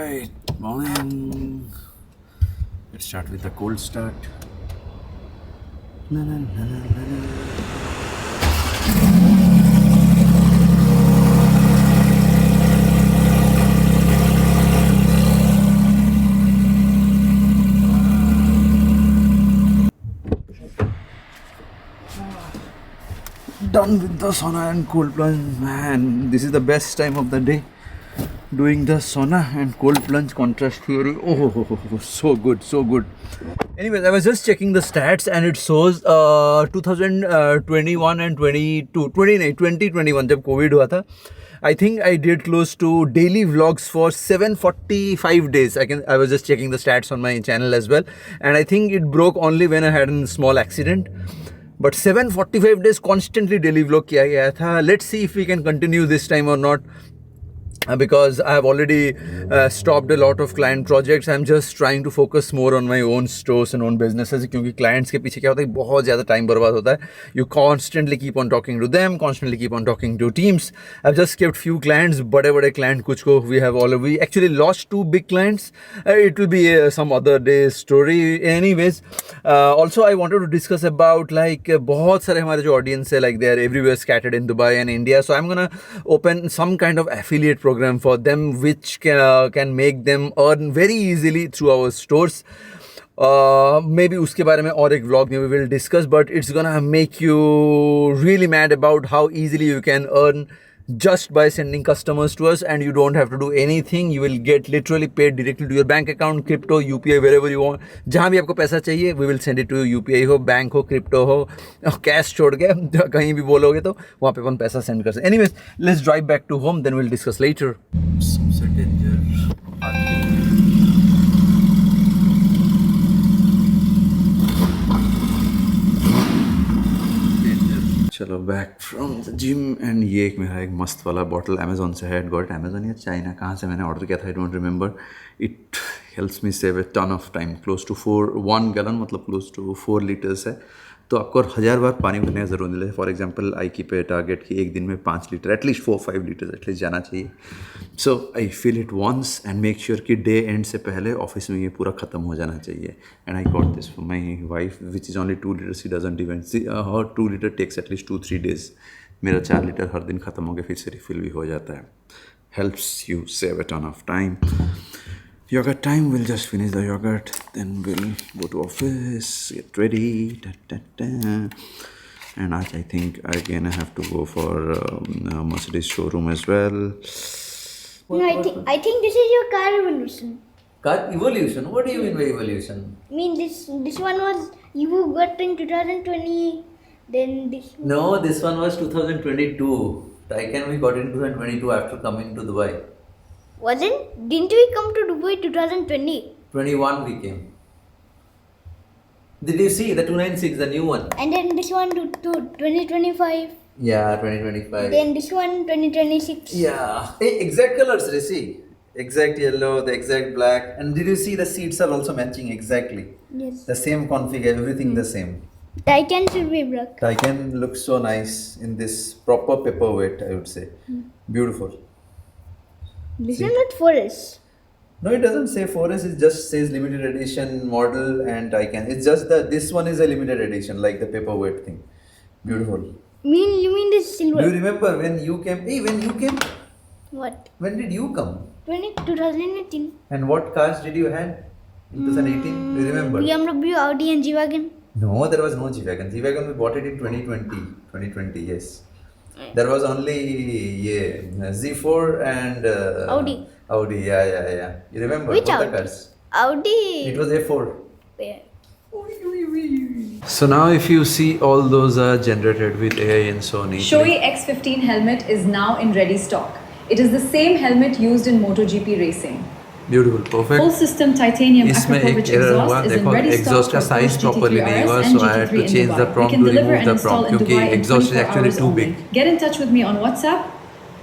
Alright, morning. Let's start with the cold start. Na, na, na, na, na, na. Done with the sauna and cold plunge, man. This is the best time of the day. Doing the sauna and cold plunge contrast theory. Oh, so good, so good. Anyways, I was just checking the stats and it shows 2021 and 22, 2021 जब COVID हुआ था. I think I did close to daily vlogs for 745 days. I was just checking the stats on my channel as well, and I think it broke only when I had a small accident. But 745 days constantly daily vlog किया गया था. Let's see if we can continue this time or not. Because I have already stopped a lot of client projects. I'm just trying to focus more on my own stores and own businesses. क्योंकि clients के पीछे क्या होता है, बहुत ज़्यादा time बर्बाद होता है. You constantly keep on talking to them, constantly keep on talking to teams. I've just kept few clients, बड़े client कुछ को we actually lost 2 big clients. It will be some other day story. Anyways, also I wanted to discuss about like बहुत सारे हमारे जो audience है, like they are everywhere scattered in Dubai and India. So I'm gonna open some kind of affiliate program for them which can make them earn very easily through our stores. Maybe उसके बारे में और एक vlog में we will discuss, but it's gonna make you really mad about how easily you can earn just by sending customers to us, and you don't have to do anything. You will get literally paid directly to your bank account, crypto, UPI, wherever you want. जहाँ भी आपको पैसा चाहिए, we will send it to you. UPI हो, bank हो, crypto हो, cash छोड़ के कहीं भी बोलोगे तो वहाँ पे अपन पैसा send कर सकते. Anyways, let's drive back to home, then we'll discuss later. सबसे danger चलो back from the gym. And ये एक मेरा एक मस्त वाला बॉटल अमेजोन से है. गॉट अमेजोन या चाइना, कहाँ से मैंने ऑर्डर किया था, I don't remember. It helps me save a ton of time. Close to 1 gallon मतलब क्लोज टू 4 लीटर्स है. तो आपको 1000 बार पानी भरने की ज़रूरत नहीं है. For example I keep a target कि एक दिन में 5 लीटर एटलीस्ट 4-5 लीटर्स एटलीस्ट जाना चाहिए. So I fill it once and make sure कि डे एंड से पहले ऑफिस में ये पूरा ख़त्म हो जाना चाहिए. And I got this for my wife which is only 2 litres. She doesn't even her 2 litre takes at least 2-3 days. मेरा 4 लीटर हर दिन ख़त्म हो गया, फिर से रिफिल भी हो जाता है. Helps you save a ton of time. Yogurt time, we'll just finish the yogurt, then we'll go to office, get ready, and I think again I have to go for Mercedes showroom as well. No, I think this is your car evolution. Car evolution? What do you mean by evolution? I mean this one was you got in 2020, then this. No, this one was 2022. Taycan we got in 2022 after coming to Dubai. Didn't we come to Dubai 2020? 21 we came. Did you see the 296, the new one? And then this one to 2025. Yeah, 2025. Then this one 2026. Yeah. Hey, exact colors, see. Exact yellow, the exact black. And did you see the seats are also matching exactly? Yes. The same config, everything the same. Taycan should be black. Taycan looks so nice in this proper paperweight, I would say. Beautiful. This is not Forest. No, it doesn't say 4S. It just says limited edition model and Taycan. It's just that this one is a limited edition, like the paperweight thing. Beautiful. You mean this silver? Do you remember when you came? Hey, when you came? What? When did you come? 2018. And what cars did you had in 2018? Do you remember? BMW, Audi and G-Wagon. No, there was no G-Wagon. G-Wagon we bought it in 2020, yes. There was only Z4 and Audi. Audi, yeah. You remember? Which both Audi? the cars? Audi. It was A4. Yeah. So now if you see all those are generated with AI and so on. Shoei X15 helmet is now in ready stock. It is the same helmet used in MotoGP racing. Beautiful, perfect. Full system titanium इसमें एक Akrapovic error हुआ, exhaust is in देखो ready stock exhaust का for size Porsche properly GT3 नहीं हुआ, RS and so I had to GT3 in change the Dubai. prompt We can to deliver remove and the install prompt in क्योंकि Dubai in exhaust is 24 actually hours too only. big. Get in touch with me on WhatsApp.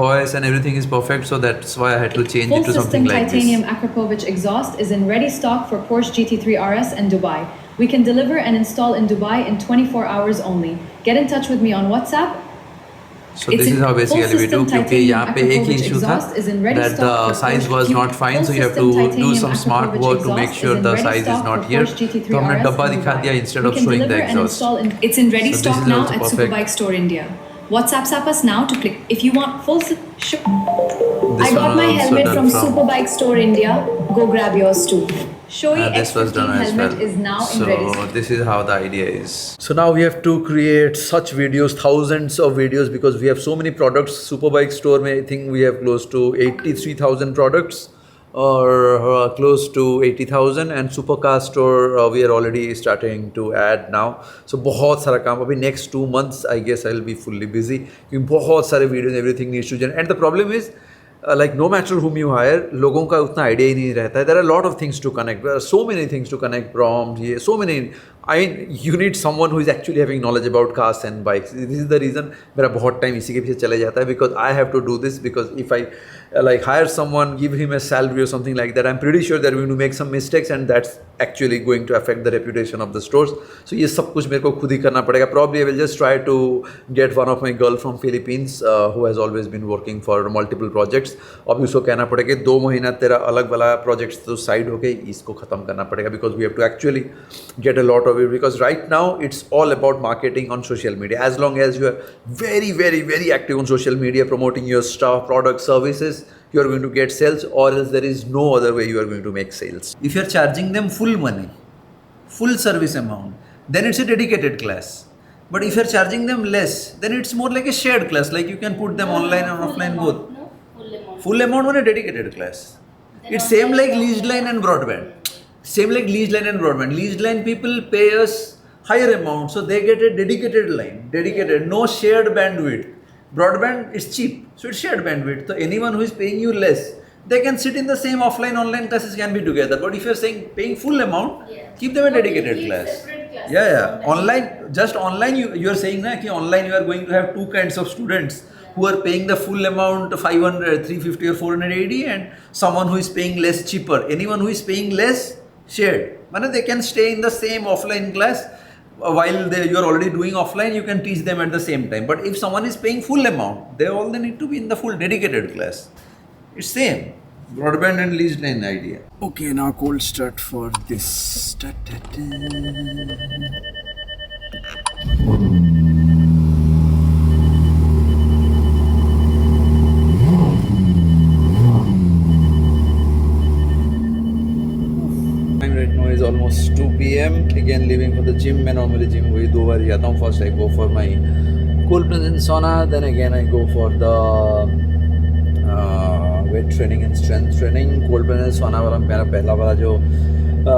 Voice and everything is perfect, so that's why I had to change Full it to system something like titanium this. Akrapovic exhaust is in ready stock for Porsche GT3 RS and Dubai. We can deliver and install in Dubai in 24 hours only. Get in touch with me on WhatsApp. So this is how basically we do, क्योंकि यहाँ पे एक ही issue था that the size was not fine, so you have to do some smart work to make sure the size is not here. तो हमने डब्बा दिखा दिया instead of showing the exhaust. It's in ready So this stock is now also at perfect. Superbike Store India. WhatsApp us now to click if you want full. This I got one my also helmet done from Superbike Store India. Go grab yours too. Shoei This was done X15 as helmet well. is now in ready So stock. this is how the idea is. So now we have to create such videos, thousands of videos, because we have so many products. Superbike store mein, I think we have close to 83,000 products, or close to 80,000, and Supercar store we are already starting to add now. So बहुत सारा काम अभी next 2 months I guess I'll be fully busy क्योंकि बहुत सारे videos, everything needs to generate. And the problem is like no matter whom you hire, लोगों का उतना idea ही नहीं रहता है. There are a lot of things to connect. There are so many things to connect. Prompts, ये so many. I mean, you need someone who is actually having knowledge about cars and bikes. This is the reason मेरा बहुत time इसी के पीछे चले जाता है, because I have to do this, because if I like hire someone, give him a salary or something like that, I'm pretty sure they're going to make some mistakes, and that's actually going to affect the reputation of the stores. So ये सब कुछ मेरे को खुद ही करना पड़ेगा. Probably I will just try to get one of my girl from Philippines who has always been working for multiple projects. अभी उसको कहना पड़ेगा 2 महीना तेरा अलग वाला projects तो side हो गए, इसको ख़त्म करना पड़ेगा, because we have to actually get a lot of it, because right now it's all about marketing on social media. As long as you are very, very, very active on social media, promoting your stuff, products, services, you are going to get sales, or else there is no other way you are going to make sales. If you are charging them full money, full service amount, then it's a dedicated class. But if you are charging them less, then it's more like a shared class, like you can put them online and offline both. No, full amount. Full amount on a dedicated class. It's same like leased line and broadband. Same like leased line and broadband. Leased line people pay us higher amount, so they get a dedicated line, dedicated, no shared bandwidth. Broadband is cheap, so it's shared bandwidth. So anyone who is paying you less, they can sit in the same offline, online classes can be together. But if you're saying paying full amount, keep them a dedicated class. Separate classes. Yeah. Online, just online, you are saying na, ki online you are going to have two kinds of students who are paying the full amount 500, 350 or 480, and someone who is paying less, cheaper. Anyone who is paying less, shared. They can stay in the same offline class while you are already doing offline, you can teach them at the same time. But if someone is paying full amount, they need to be in the full dedicated class. It's same. Broadband and leased line idea. Okay, now cold start for this. Right now is almost 2 p.m. Again leaving for the gym. मैं normally gym वही 2 बार जाता हूँ. First I go for my cold plunge sauna, then again I go for the weight training and strength training. Cold plunge sauna वाला मेरा पहला वाला जो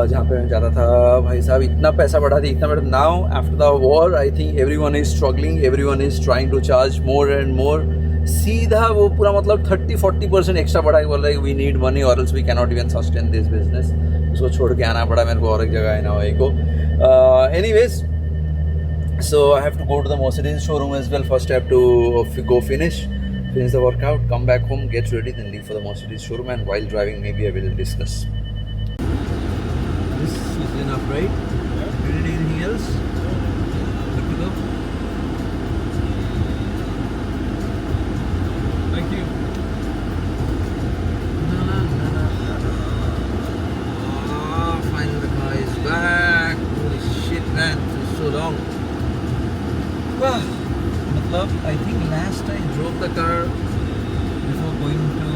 जहाँ पे मैं जाता था, भाई साहब इतना पैसा बढ़ा दी, इतना बढ़ा. Now after the war I think everyone is struggling, everyone is trying to charge more and more. सीधा वो पूरा मतलब 30-40% एक्स्ट्रा बढ़ा के बोल रहा है we need money or else we cannot even sustain this business. उसको छोड़ के आना पड़ा मेरे को और एक जगह है ना वही को. Anyways, so I have to go to the Mercedes showroom as well. First I have to go finish the workout, come back home, get ready, then leave for the Mercedes showroom, and while driving maybe I will discuss. This is enough, right? Do you need anything else? Good to go? Thank you. Finally the car is back. Holy shit, man, this is so long. Wow. I think last I drove the car before going to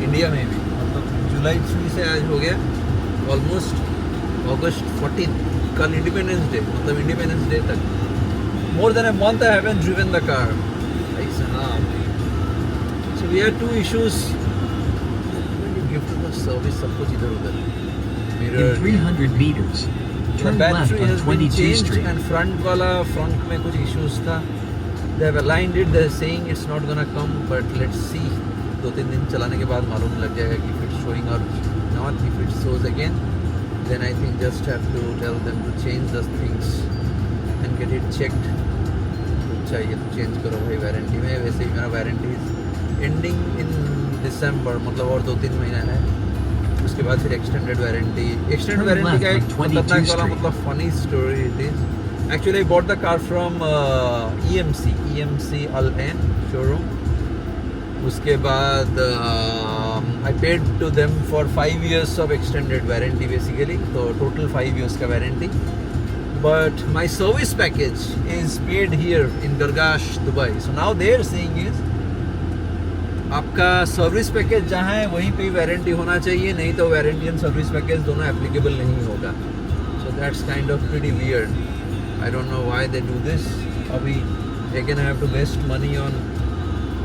India maybe. July 3 से आज हो गया almost August 14th. कल Independence Day, मतलब Independence Day तक. More than a month I haven't driven the car. So we had two issues. When you give to the service, सब कुछ इधर उधर. Mirror. In 300 meters, The turn left battery on has been 22 changed Street. and front में कुछ issues था. They have aligned it. They're saying it's not gonna come, but let's see. 2-3 दिन चलाने के बाद मालूम लग जाएगा कि if it's showing or not. If it shows again, then I think just have to tell them to change those things and get it checked. चाहिए तो change करो भाई वारंटी में. वैसे ही मेरा warranty is ending in December, मतलब और 2-3 महीना है. उसके बाद फिर एक्सटेंडेड वारंटी का एक खतरनाक वाला मतलब funny story it is. Actually, I bought the car from EMC Al Ain showroom. उसके बाद I paid to them for 5 years of extended warranty basically. So total 5 years का warranty. But my service package is paid here in Gargash, Dubai. So now they're saying is आपका service package जहाँ है वहीं पे warranty होना चाहिए, नहीं तो वारंटी एंड सर्विस पैकेज दोनों एप्लीकेबल नहीं होगा. So that's kind of pretty weird. I don't know why they do this. अभी again I have to waste money on,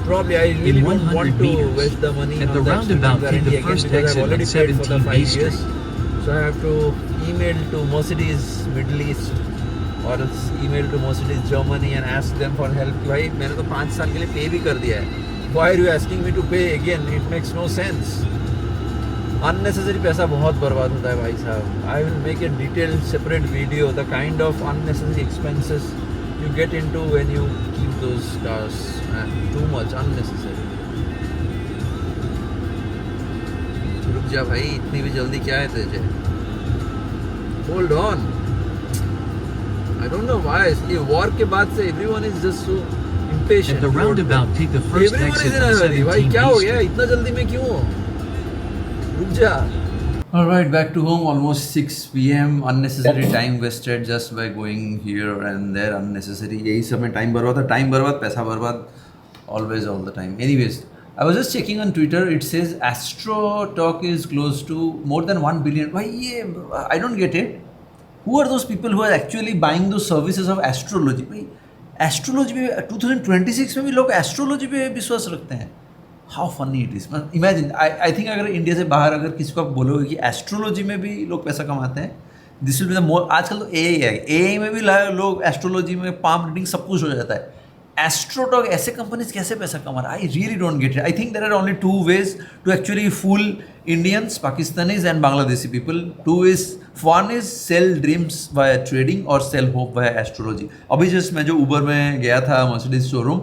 probably I really In don't 100 want to meters, waste the money at on the that roundabout, take warranty the again first because I've exit already at paid for the 17 5 B years. Street. So I have to email to Mercedes Middle East or else email to Mercedes Germany and ask them for help. भाई मैंने तो 5 साल के लिए पे भी कर दिया है. Why are you asking me to pay again? It makes no sense. Unnecessary पैसा बहुत बर्बाद होता है भाई साहब. I will make a detailed separate video the kind of unnecessary expenses you get into when you keep those cars. Man, too much unnecessary. रुक जा भाई, इतनी भी जल्दी क्या है तुझे? Hold on. I don't know why. ये war के बाद से everyone is just so impatient. At the roundabout, take the first Everyone is exit in a at hurry. भाई 17 क्या B हो गया? Street. इतना जल्दी में क्यों हो? रुक जा. Alright, back to home. Almost 6 p.m. Unnecessary time wasted just by going here and there. Unnecessary. यही सब में time बर्बाद था. Time बर्बाद, पैसा बर्बाद. Always, all the time. Anyways, I was just checking on Twitter. It says Astro Talk is close to more than 1 billion. Why? I don't get it. Who are those people who are actually buying those services of astrology? भाई astrology पे 2026 में भी लोग astrology पे विश्वास रखते हैं. How funny it is. Imagine, I think अगर इंडिया से बाहर अगर किसी को आप बोलोगे कि एस्ट्रोलॉजी में भी लोग पैसा कमाते हैं, this will be the more. आजकल तो ए है, ए में भी लोग एस्ट्रोलॉजी में पाम रीडिंग सब कुछ हो जाता है. एस्ट्रोटॉक ऐसे कंपनीज कैसे पैसा कमा रहा है? I really don't get it. I think there are only 2 ways to actually fool Indians, Pakistanis and Bangladeshi people. 2 ways. One is sell dreams via trading और सेल होप वाया एस्ट्रोलॉजी. अभी जस्ट मैं जो उबर में गया था मर्सिडीज शोरूम,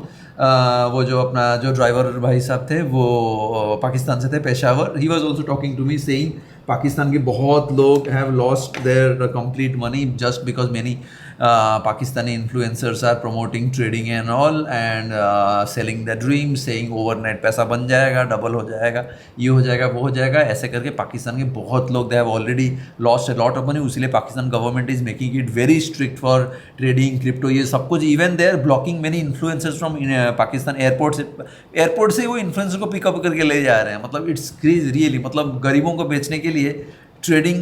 वो जो अपना जो ड्राइवर भाई साहब थे वो पाकिस्तान से थे, Peshawar. He was also talking to me saying Pakistan के बहुत लोग have lost their complete money just because many Pakistani influencers are promoting trading and all and selling their dreams, saying overnight पैसा बन जाएगा, डबल हो जाएगा, ये हो जाएगा, वो हो जाएगा. ऐसे करके पाकिस्तान के बहुत लोग they have already lost a lot of money. उसीलिए Pakistan government is making it very strict for trading, crypto, ये सब कुछ. Even they are blocking many influencers from Pakistan. Airport से वो इन्फ्लुएंसर को पिकअप करके ले जा रहे हैं. मतलब इट्स क्रेज रियली. मतलब गरीबों को बेचने के लिए ट्रेडिंग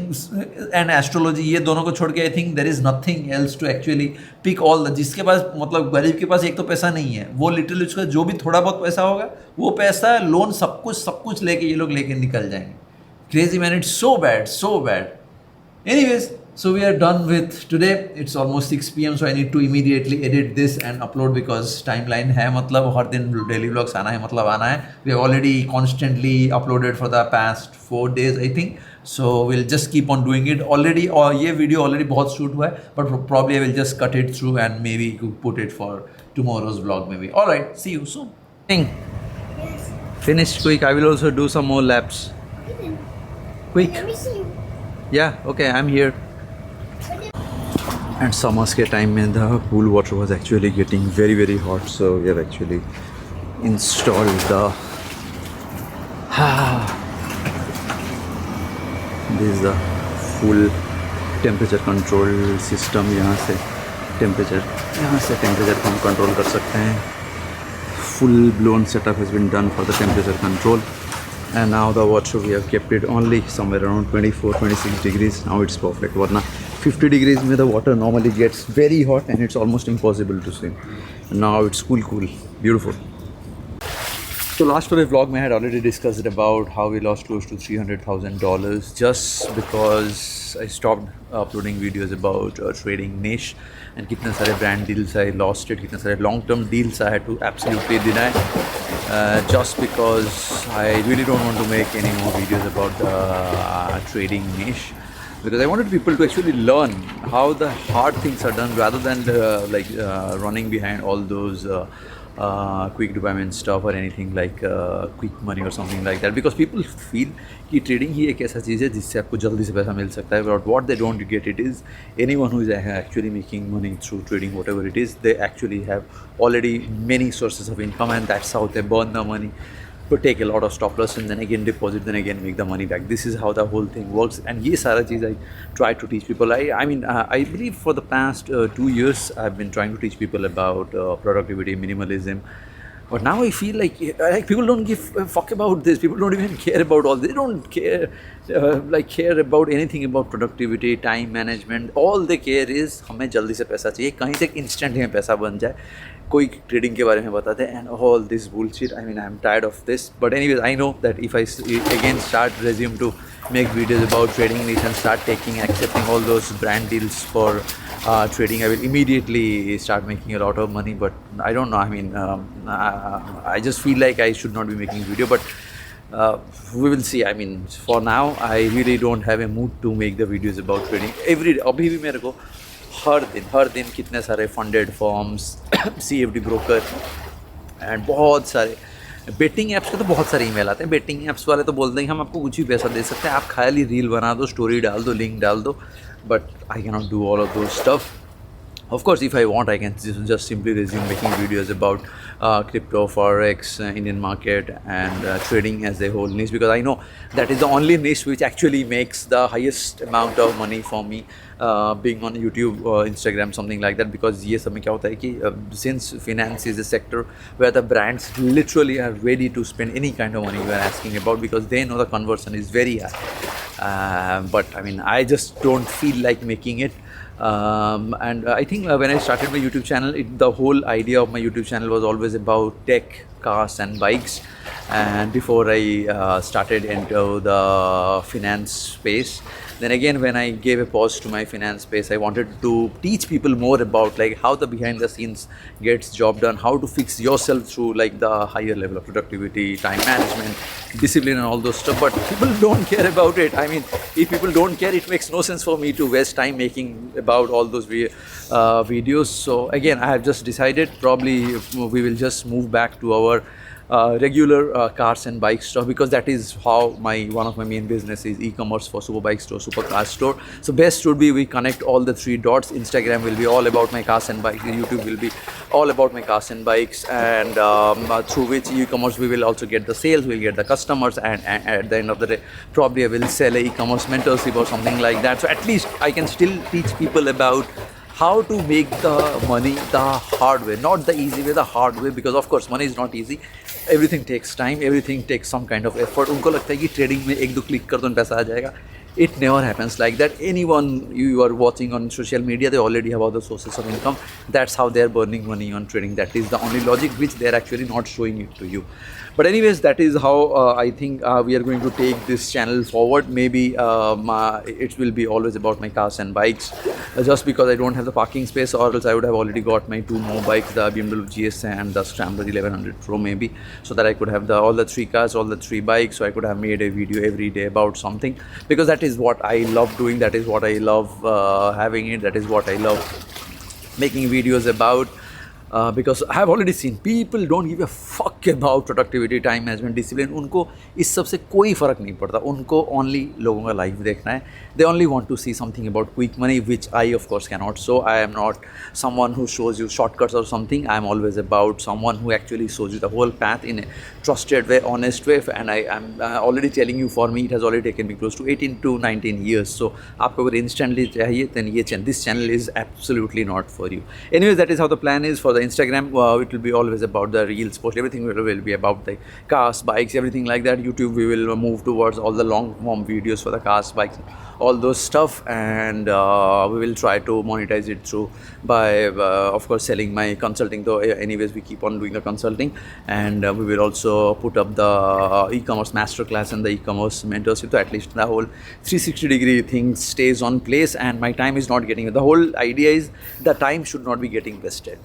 एंड एस्ट्रोलॉजी, ये दोनों को छोड़ के I think there is nothing else to actually pick all the. जिसके पास, मतलब गरीब के पास एक तो पैसा नहीं है, वो लिटरली उसका जो भी थोड़ा बहुत पैसा होगा वो पैसा लोन सब कुछ लेके ये लोग लेके निकल जाएंगे. Crazy man, it's so bad, so bad. Anyways, so we are done with today. It's almost 6 p.m. so I need to immediately edit this and upload because timeline है, मतलब हर दिन daily vlogs आना है, मतलब आना है. We have already constantly uploaded for the past 4 days I think, so we'll just keep on doing it. Already और ये video already बहुत shoot हुआ है, but probably I will just cut it through and maybe put it for tomorrow's vlog maybe. Alright, see you soon. Yes. Finished quick. I will also do some more laps. Okay then. Quick. Let me see you. Yeah, okay, I'm here. And summers के time में the pool water was actually getting very very hot, so we have actually installed the this is the full temperature control system. यहाँ से temperature को हम control कर सकते हैं. Full blown setup has been done for the temperature control. And now the water, we have kept it only somewhere around 24-26 degrees. Now it's perfect. Warna 50 degrees में the water normally gets very hot and it's almost impossible to swim. Now it's cool, beautiful. So last today's vlog I had already discussed about how we lost close to $300,000 just because I stopped uploading videos about trading niche, and कितने सारे brand deals I lost it, कितने सारे long term deals I had to absolutely deny just because I really don't want to make any more videos about the trading niche, because I wanted people to actually learn how the hard things are done rather than running behind all those quick dopamine stuff or anything like quick money or something like that, because people feel कि trading ही एक ऐसा चीज़ है जिससे आपको जल्दी से पैसा मिल सकता है. But what they don't get it is anyone who is actually making money through trading, whatever it is, they actually have already many sources of income, and that's how they burn the money. But take a lot of stop loss and then again deposit, then again make the money back. This is how the whole thing works. And ये सारा चीज़ I try to teach people. I mean I believe for the past 2 years I've been trying to teach people about productivity, minimalism. But now I feel like people don't give a fuck about this. People don't even care about all this. They don't care about anything about productivity, time management. All they care is हमें जल्दी से पैसा चाहिए, कहीं से instant में पैसा बन जाए. कोई ट्रेडिंग के बारे में बताते हैं and all this bullshit. I mean I'm tired of this. But anyways, I know that if I again start resume to make videos about trading and start accepting all those brand deals for trading, I will immediately start making a lot of money. But I don't know. I mean I just feel like I should not be making video, but we will see. I mean for now I really don't have a mood to make the videos about trading every day. अभी भी मेरे को हर दिन कितने सारे funded forms CFD broker and बहुत सारे betting apps के तो बहुत सारे ईमेल आते हैं. बेटिंग ऐप्स वाले तो बोलते हैं हम आपको कुछ भी पैसा दे सकते हैं, आप खाली रील बना दो, स्टोरी डाल दो, लिंक डाल दो. But I can not do all of those stuff. Of course, if I want, I can just simply resume making videos about crypto, forex, Indian market, and trading as a whole niche, because I know that is the only niche which actually makes the highest amount of money for me, being on YouTube, Instagram, something like that. Because ये सब में क्या होता है कि since finance is a sector where the brands literally are ready to spend any kind of money you are asking about, because they know the conversion is very high. But I mean, I just don't feel like making it. And I think when I started my YouTube channel, the whole idea of my YouTube channel was always about tech, cars and bikes. And before I started into the finance space, then again when I gave a pause to my finance space, I wanted to teach people more about like how the behind the scenes gets job done, how to fix yourself through like the higher level of productivity, time management, discipline and all those stuff. But people don't care about it. I mean, if people don't care, it makes no sense for me to waste time making about all those videos. So again, I have just decided probably we will just move back to our regular cars and bike stuff, because that is how one of my main business is e-commerce for super bike store, super car store. So best would be we connect all the three dots. Instagram will be all about my cars and bikes, YouTube will be all about my cars and bikes, and through which e-commerce we will also get the sales, we'll get the customers, and at the end of the day probably I will sell a e-commerce mentorship or something like that. So at least I can still teach people about how to make the money the hard way, not the easy way, the hard way. Because of course money is not easy, everything takes time, everything takes some kind of effort. उनको लगता है कि trading में एक दो click कर दो पैसा आ जाएगा. It never happens like that. Anyone you are watching on social media, they already have other sources of income. That's how they are burning money on trading. That is the only logic which they are actually not showing it to you. But anyways, that is how I think we are going to take this channel forward. Maybe it will be always about my cars and bikes, just because I don't have the parking space, or else I would have already got my two more bikes, the BMW GS and the Scrambler 1100 Pro maybe, so that I could have all the three cars, all the three bikes, so I could have made a video every day about something, because that is what I love doing, that is what I love having it, that is what I love making videos about. Because I have already seen people don't give a fuck about productivity, time management, discipline. उनको इस सब से कोई फ़र्क नहीं पड़ता. उनको only लोगों का life देखना है. They only want to see something about quick money, which I of course cannot. So I am not someone who shows you shortcuts or something. I am always about someone who actually shows you the whole path in a trusted way, honest way. And I am already telling you, for me it has already taken me close to 18 to 19 years. So आपको अगर instantly चाहिए, then this channel is absolutely not for you. Anyways, that is how the plan is for the Instagram. It will be always about the reels post. Everything will be about the cars, bikes, everything like that. YouTube, we will move towards all the long form videos for the cars, bikes, all those stuff, and we will try to monetize it through by of course selling my consulting, though anyways we keep on doing the consulting, and we will also put up the e-commerce masterclass and the e-commerce mentorship, so at least the whole 360-degree thing stays on place and my time is not getting, the whole idea is the time should not be getting wasted.